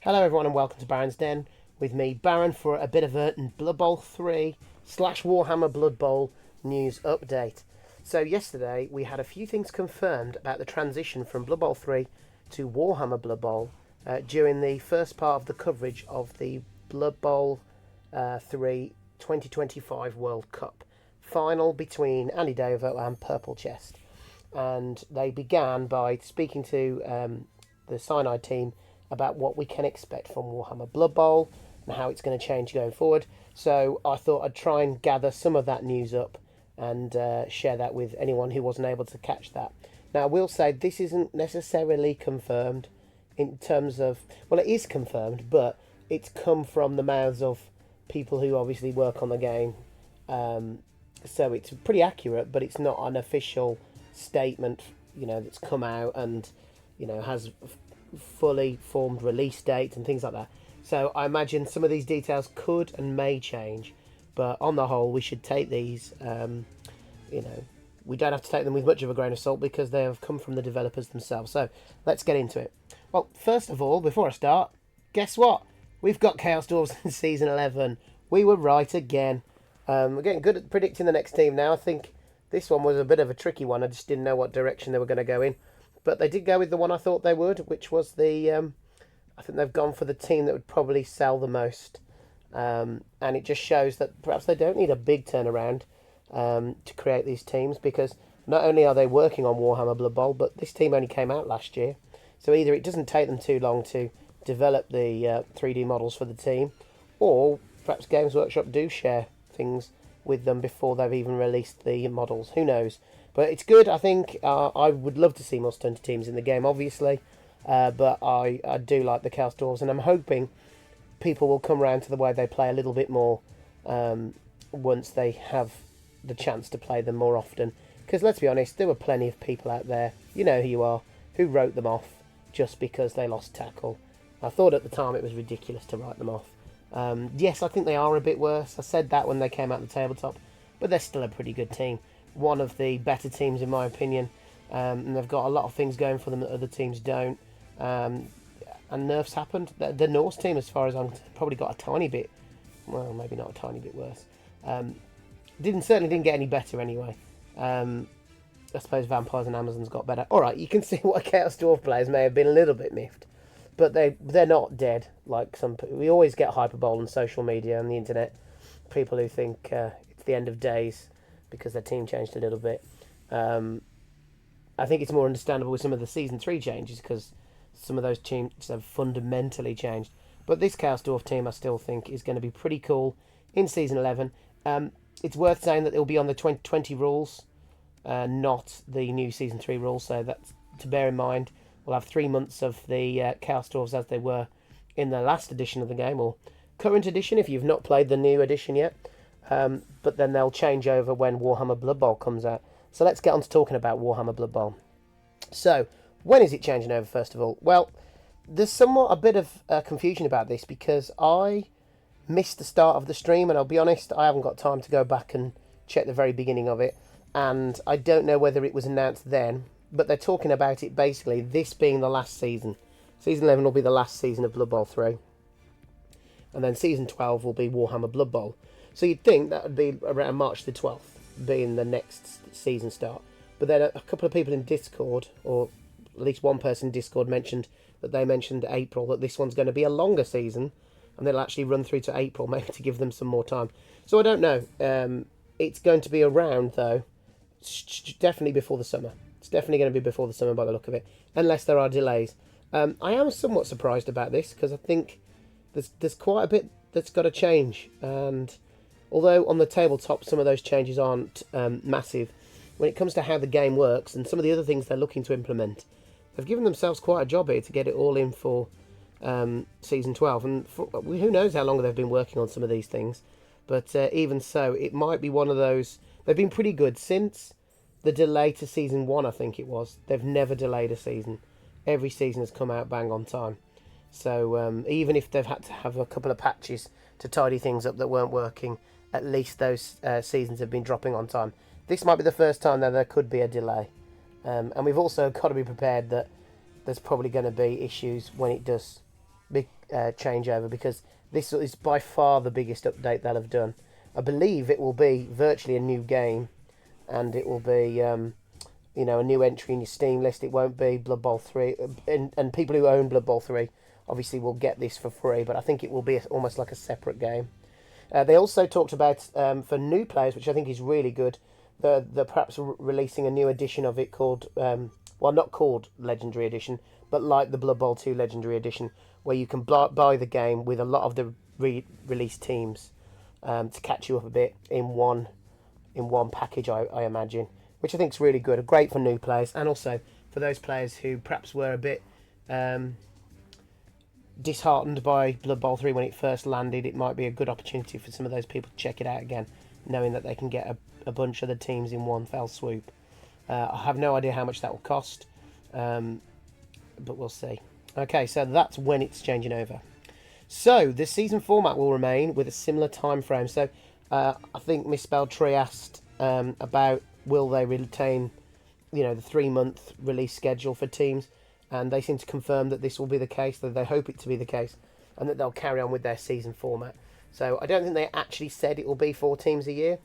Hello everyone and welcome to Baron's Den with me, Baron, for a bit of a Blood Bowl 3 / Warhammer Blood Bowl news update. So yesterday we had a few things confirmed about the transition from Blood Bowl 3 to Warhammer Blood Bowl during the first part of the coverage of the Blood Bowl 3 2025 World Cup final between Andy Dover and Purple Chest. And they began by speaking to the Cyanide team about what we can expect from Warhammer Blood Bowl and how it's going to change going forward. So I thought I'd try and gather some of that news up and share that with anyone who wasn't able to catch that. Now I will say this isn't necessarily confirmed in terms of, well, it is confirmed, but it's come from the mouths of people who obviously work on the game. So it's pretty accurate, but it's not an official statement, that's come out and, has fully formed release dates and things like that. So I imagine some of these details could and may change, but on the whole we should take these, we don't have to take them with much of a grain of salt because they have come from the developers themselves. So let's get into it. Well, first of all, before I start, guess what? We've got Chaos Dwarves in Season 11. We were right again. We're getting good at predicting the next team now. I think this one was a bit of a tricky one. I just didn't know what direction they were going to go in. But they did go with the one I thought they would, which was the... I think they've gone for the team that would probably sell the most. And it just shows that perhaps they don't need a big turnaround to create these teams, because not only are they working on Warhammer Blood Bowl, but this team only came out last year. So either it doesn't take them too long to develop the 3D models for the team, or perhaps Games Workshop do share things with them before they've even released the models. Who knows? But it's good. I think I would love to see more stunted teams in the game, obviously. But I do like the Chaos Dwarves, and I'm hoping people will come around to the way they play a little bit more once they have the chance to play them more often. Because let's be honest, there were plenty of people out there, you know who you are, who wrote them off just because they lost tackle. I thought at the time it was ridiculous to write them off. Yes, I think they are a bit worse. I said that when they came out the tabletop, but they're still a pretty good team. One of the better teams in my opinion, and they've got a lot of things going for them that other teams don't. And nerfs happened. The Norse team, as far as I'm probably got a tiny bit, well, maybe not a tiny bit worse. Certainly didn't get any better anyway. I suppose Vampires and Amazons got better. All right, you can see what Chaos Dwarf players may have been a little bit miffed, but they're not dead like some. We always get hyperbole on social media and the internet. People who think it's the end of days because their team changed a little bit. I think it's more understandable with some of the Season 3 changes because some of those teams have fundamentally changed. But this Chaos Dwarf team I still think is going to be pretty cool in Season 11. It's worth saying that it'll be on the 2020 rules, not the new Season 3 rules, so that's to bear in mind. We'll have 3 months of the Chaos Dwarves as they were in the last edition of the game, or current edition if you've not played the new edition yet. But then they'll change over when Warhammer Blood Bowl comes out. So let's get on to talking about Warhammer Blood Bowl. So, when is it changing over, first of all? Well, there's somewhat a bit of confusion about this because I missed the start of the stream, and I'll be honest, I haven't got time to go back and check the very beginning of it, and I don't know whether it was announced then, but they're talking about it basically this being the last season. Season 11 will be the last season of Blood Bowl 3, and then Season 12 will be Warhammer Blood Bowl. So you'd think that would be around March the 12th, being the next season start. But then a couple of people in Discord, or at least one person in Discord mentioned April, that this one's going to be a longer season, and they'll actually run through to April, maybe to give them some more time. So I don't know. It's going to be around, though, definitely before the summer. It's definitely going to be before the summer by the look of it, unless there are delays. I am somewhat surprised about this, because I think there's quite a bit that's got to change, and although on the tabletop some of those changes aren't massive, when it comes to how the game works and some of the other things they're looking to implement, they've given themselves quite a job here to get it all in for Season 12. And who knows how long they've been working on some of these things. But even so, it might be one of those... They've been pretty good since the delay to Season 1, I think it was. They've never delayed a season. Every season has come out bang on time. So even if they've had to have a couple of patches to tidy things up that weren't working, at least those seasons have been dropping on time. This might be the first time that there could be a delay. And we've also got to be prepared that there's probably going to be issues when it does big changeover, because this is by far the biggest update they'll have done. I believe it will be virtually a new game, and it will be a new entry in your Steam list. It won't be Blood Bowl 3, and people who own Blood Bowl 3 obviously will get this for free, but I think it will be almost like a separate game. They also talked about, for new players, which I think is really good, they're perhaps releasing a new edition of it called, not called Legendary Edition, but like the Blood Bowl 2 Legendary Edition, where you can buy the game with a lot of the released teams to catch you up a bit in one package, I imagine, which I think is really good. Great for new players, and also for those players who perhaps were a bit disheartened by Blood Bowl 3 when it first landed. It might be a good opportunity for some of those people to check it out again, knowing that they can get a bunch of the teams in one fell swoop. I have no idea how much that will cost, but we'll see. Okay, so that's when it's changing over. So the season format will remain with a similar time frame. So I think Misspelled Tree asked about will they retain, the 3-month release schedule for teams, and they seem to confirm that this will be the case, that they hope it to be the case, and that they'll carry on with their season format. So I don't think they actually said it will be 4 teams a year,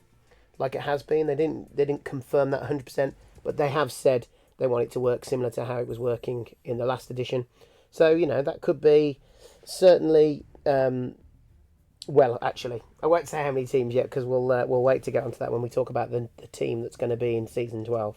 like it has been. They didn't confirm that 100%, but they have said they want it to work similar to how it was working in the last edition. So that could be certainly. Actually, I won't say how many teams yet, because we'll wait to get onto that when we talk about the team that's going to be in season 12.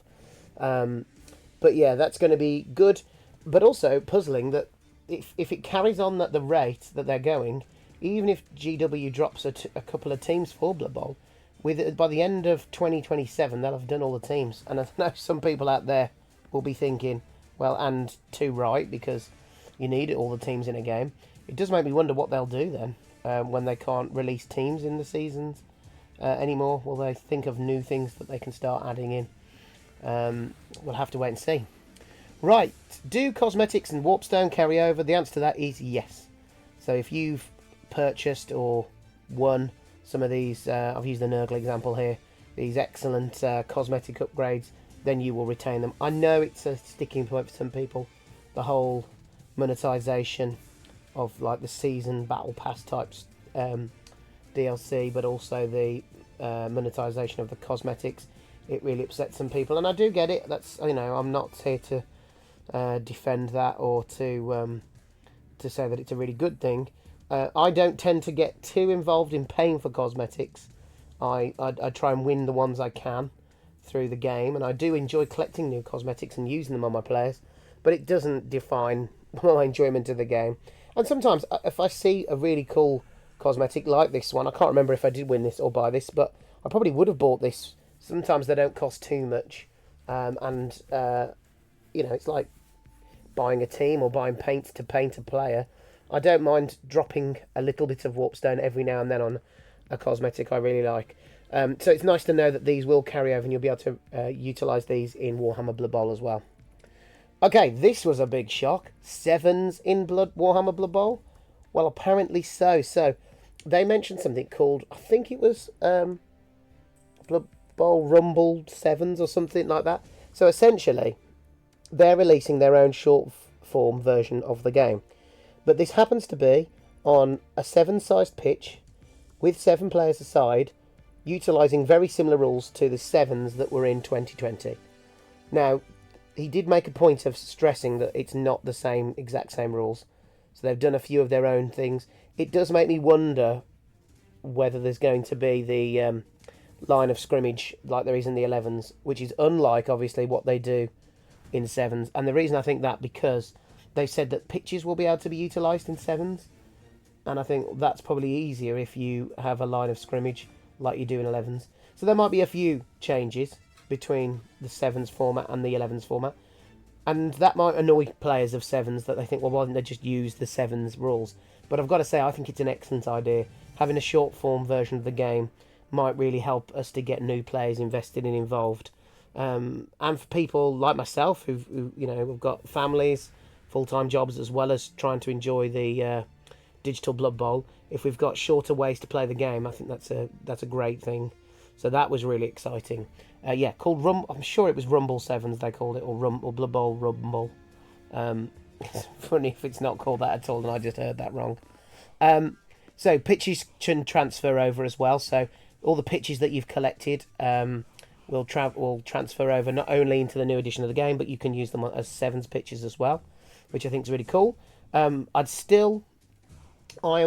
But yeah, that's going to be good. But also puzzling that if it carries on at the rate that they're going, even if GW drops a couple of teams for Blood Bowl, by the end of 2027 they'll have done all the teams. And I know some people out there will be thinking, well, and too right, because you need all the teams in a game. It does make me wonder what they'll do then when they can't release teams in the seasons anymore. Will they think of new things that they can start adding in? We'll have to wait and see. Right, do cosmetics and warpstone carry over? The answer to that is yes. So if you've purchased or won some of these, I've used the Nurgle example here, these excellent cosmetic upgrades, then you will retain them. I know it's a sticking point for some people, the whole monetization of like the season battle pass types DLC, but also the monetization of the cosmetics. It really upsets some people, and I do get it. That's I'm not here to defend that or to say that it's a really good thing. I don't tend to get too involved in paying for cosmetics. I try and win the ones I can through the game, and I do enjoy collecting new cosmetics and using them on my players, but it doesn't define my enjoyment of the game. And sometimes if I see a really cool cosmetic like this one, I can't remember if I did win this or buy this, but I probably would have bought this. Sometimes they don't cost too much, and it's like buying a team or buying paint to paint a player. I don't mind dropping a little bit of warpstone every now and then on a cosmetic I really like. So it's nice to know that these will carry over, and you'll be able to utilise these in Warhammer Blood Bowl as well. Okay, this was a big shock. 7s in Warhammer Blood Bowl? Well, apparently so. So they mentioned something called, I think it was Blood Bowl Rumble 7s or something like that. So essentially, they're releasing their own short form version of the game. But this happens to be on a 7-sized pitch with 7 players aside, utilising very similar rules to the 7s that were in 2020. Now, he did make a point of stressing that it's not the exact same rules. So they've done a few of their own things. It does make me wonder whether there's going to be the line of scrimmage like there is in the 11s, which is unlike, obviously, what they do in 7s. And the reason I think that, because they said that pitches will be able to be utilised in 7s. And I think that's probably easier if you have a line of scrimmage like you do in 11s. So there might be a few changes between the 7s format and the 11s format. And that might annoy players of 7s, that they think, well, why didn't they just use the 7s rules? But I've got to say, I think it's an excellent idea. Having a short form version of the game might really help us to get new players invested and involved. And for people like myself who have got families, full-time jobs, as well as trying to enjoy the digital Blood Bowl, if we've got shorter ways to play the game, I think that's a great thing. So that was really exciting. Called I'm sure it was Rumble 7s they called it, or Blood Bowl Rumble. It's funny if it's not called that at all, and I just heard that wrong. So pitches can transfer over as well. So all the pitches that you've collected will transfer over not only into the new edition of the game, but you can use them as sevens pitches as well, which I think is really cool. I am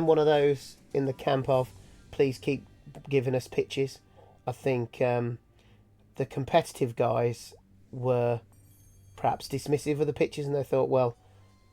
one of those in the camp of please keep giving us pitches. I think the competitive guys were perhaps dismissive of the pitches, and they thought, well,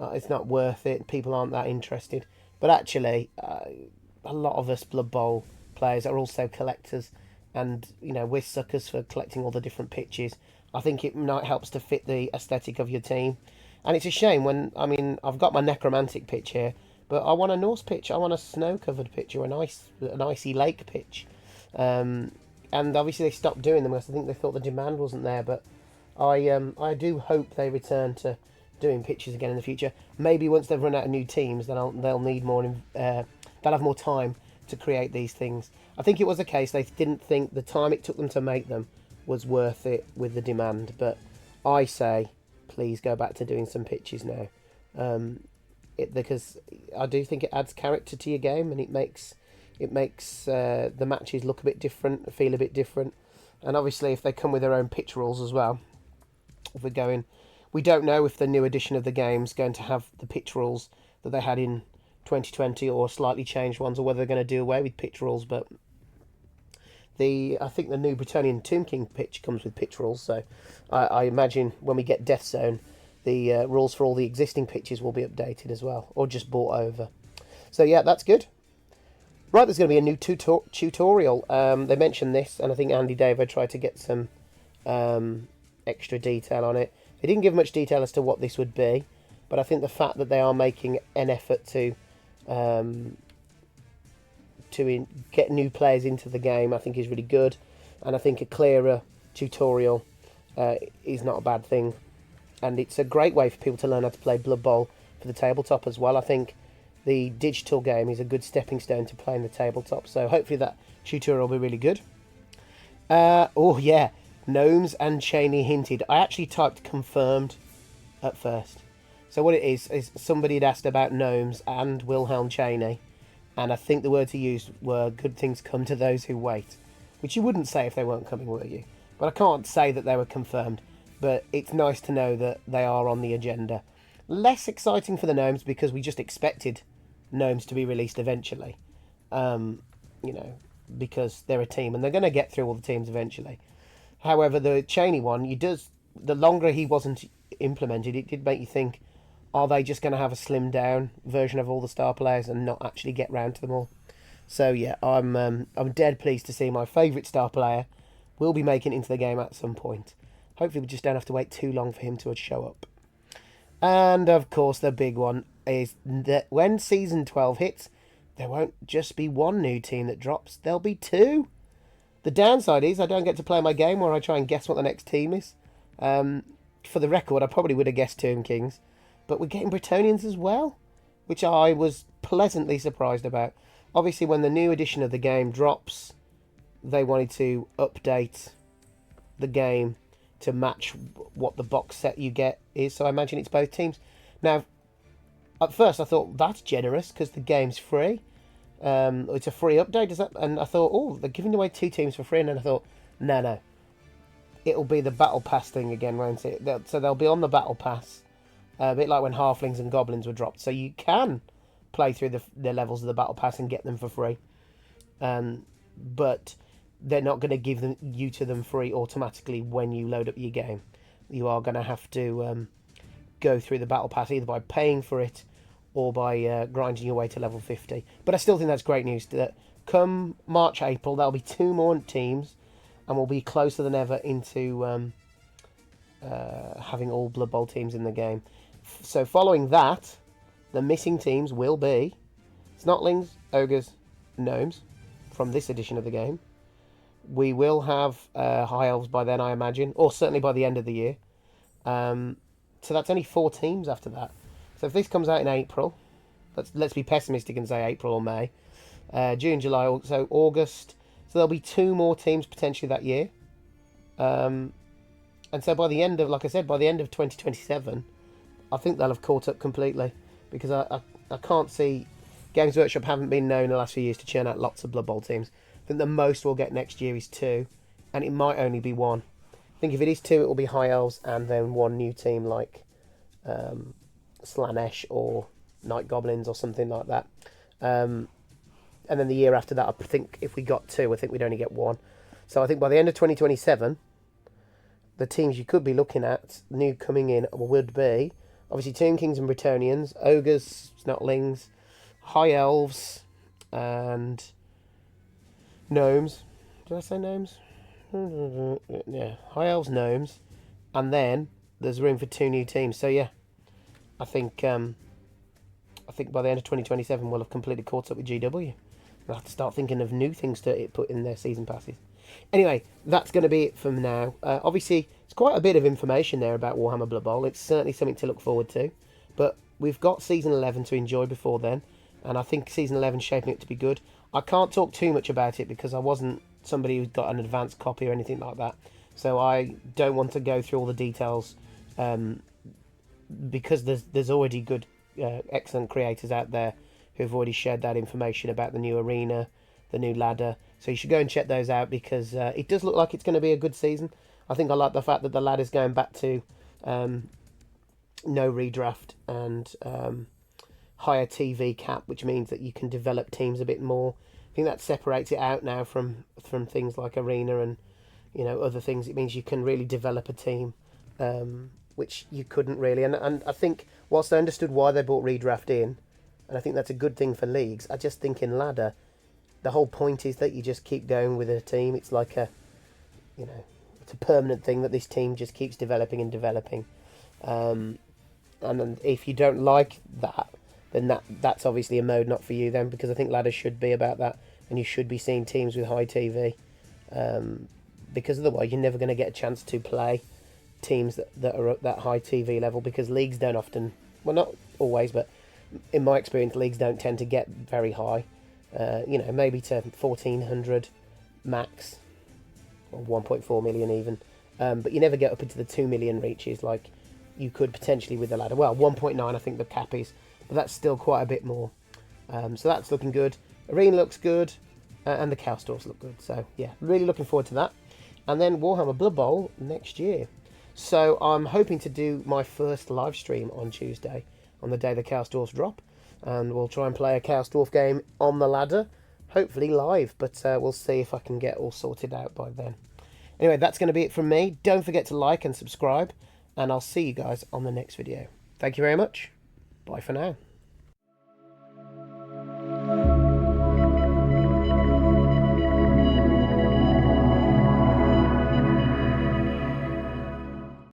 it's not worth it. People aren't that interested. But actually, a lot of us Blood Bowl players are also collectors, and we're suckers for collecting all the different pitches. I think it helps to fit the aesthetic of your team, and it's a shame when I've got my necromantic pitch here, but I want a Norse pitch. I want a snow-covered pitch or an icy lake pitch, and obviously they stopped doing them because I think they thought the demand wasn't there. But I do hope they return to doing pitches again in the future. Maybe once they've run out of new teams, then they'll need more. They'll have more time to create these things. I think it was a case they didn't think the time it took them to make them was worth it with the demand. But I say, please go back to doing some pitches now, because I do think it adds character to your game, and it makes the matches look a bit different, feel a bit different. And obviously, if they come with their own pitch rules as well, we don't know if the new edition of the game's going to have the pitch rules that they had in 2020 or slightly changed ones, or whether they're going to do away with pitch rules. But I think the new Bretonian Tomb King pitch comes with pitch rules, so I imagine when we get Death Zone, the rules for all the existing pitches will be updated as well, or just brought over. So yeah, that's good. Right, there's going to be a new tutorial. They mentioned this, and I think Andy Davo tried to get some extra detail on it. They didn't give much detail as to what this would be, but I think the fact that they are making an effort to get new players into the game, I think is really good. And I think a clearer tutorial is not a bad thing. And it's a great way for people to learn how to play Blood Bowl for the tabletop as well. I think the digital game is a good stepping stone to playing the tabletop. So hopefully that tutorial will be really good. Oh yeah, Gnomes and Cheney hinted. I actually typed confirmed at first. So what it is somebody had asked about Gnomes and Wilhelm Cheney, and I think the words he used were good things come to those who wait, which you wouldn't say if they weren't coming, were you? But I can't say that they were confirmed, but it's nice to know that they are on the agenda. Less exciting for the Gnomes because we just expected Gnomes to be released eventually, because they're a team and they're going to get through all the teams eventually. However, the Cheney one, the longer he wasn't implemented, it did make you think, are they just going to have a slimmed down version of all the star players and not actually get round to them all? So yeah, I'm dead pleased to see my favourite star player will be making it into the game at some point. Hopefully we just don't have to wait too long for him to show up. And of course the big one is that when Season 12 hits, there won't just be one new team that drops, there'll be two. The downside is I don't get to play my game where I try and guess what the next team is. For the record, I probably would have guessed Tomb Kings, but we're getting Bretonians as well, which I was pleasantly surprised about. Obviously, when the new edition of the game drops, they wanted to update the game to match what the box set you get is, so I imagine it's both teams. Now, at first I thought that's generous because the game's free. It's a free update, is that? And I thought, oh, they're giving away two teams for free, and then I thought, no, it'll be the Battle Pass thing again, won't it? So they'll be on the Battle Pass, a bit like when Halflings and Goblins were dropped. So you can play through the levels of the Battle Pass and get them for free, but they're not going to give you to them free automatically when you load up your game. You are going to have to go through the Battle Pass either by paying for it or by grinding your way to level 50. But I still think that's great news that come March, April, there'll be two more teams and we'll be closer than ever into having all Blood Bowl teams in the game. So following that, the missing teams will be Snotlings, Ogres, Gnomes from this edition of the game. We will have High Elves by then, I imagine, or certainly by the end of the year. So that's only 4 teams after that. So if this comes out in April, let's be pessimistic and say April or May, June, July, so August. So there'll be 2 more teams potentially that year. And so by the end of, like I said, by the end of 2027, I think they'll have caught up completely, because I can't see... Games Workshop haven't been known the last few years to churn out lots of Blood Bowl teams. I think the most we'll get next year is 2, and it might only be 1. I think if it is 2, it will be High Elves and then 1 new team like Slanesh or Night Goblins or something like that. And then the year after that, I think if we got 2, I think we'd only get 1. So I think by the end of 2027, the teams you could be looking at, new coming in, would be obviously Tomb Kings and Bretonnians, Ogres, Snotlings, High Elves, and Gnomes. Did I say Gnomes? Yeah, High Elves, Gnomes, and then there's room for 2 new teams. So yeah, I think by the end of 2027 we'll have completely caught up with GW. We'll have to start thinking of new things to put in their season passes. Anyway, that's going to be it from now. Obviously, it's quite a bit of information there about Warhammer Blood Bowl. It's certainly something to look forward to. But we've got Season 11 to enjoy before then. And I think Season 11 is shaping up to be good. I can't talk too much about it because I wasn't somebody who got an advanced copy or anything like that. So I don't want to go through all the details because there's already good, excellent creators out there who've already shared that information about the new arena, the new ladder. So you should go and check those out because it does look like it's going to be a good season. I think I like the fact that the ladder's going back to no redraft and higher TV cap, which means that you can develop teams a bit more. I think that separates it out now from things like arena and other things. It means you can really develop a team, which you couldn't really. And I think whilst I understood why they brought redraft in, and I think that's a good thing for leagues, I just think in ladder, the whole point is that you just keep going with a team. It's like it's a permanent thing that this team just keeps developing and developing. And if you don't like that, then that's obviously a mode not for you then, because I think ladder should be about that, and you should be seeing teams with high TV, because otherwise you're never going to get a chance to play teams that are at that high TV level, because leagues don't often, well, not always, but in my experience, leagues don't tend to get very high. Maybe to 1,400 max, or 1.4 million even, but you never get up into the 2 million reaches like you could potentially with the ladder. Well, 1.9 I think the cap is, but that's still quite a bit more. So that's looking good. Arena looks good, and the cow stores look good. So yeah, really looking forward to that. And then Warhammer Blood Bowl next year. So I'm hoping to do my first live stream on Tuesday, on the day the Chaos Dwarfs drop, and we'll try and play a Chaos Dwarf game on the ladder, hopefully live, but we'll see if I can get all sorted out by then. Anyway, that's going to be it from me. Don't forget to like and subscribe, and I'll see you guys on the next video. Thank you very much. Bye for now.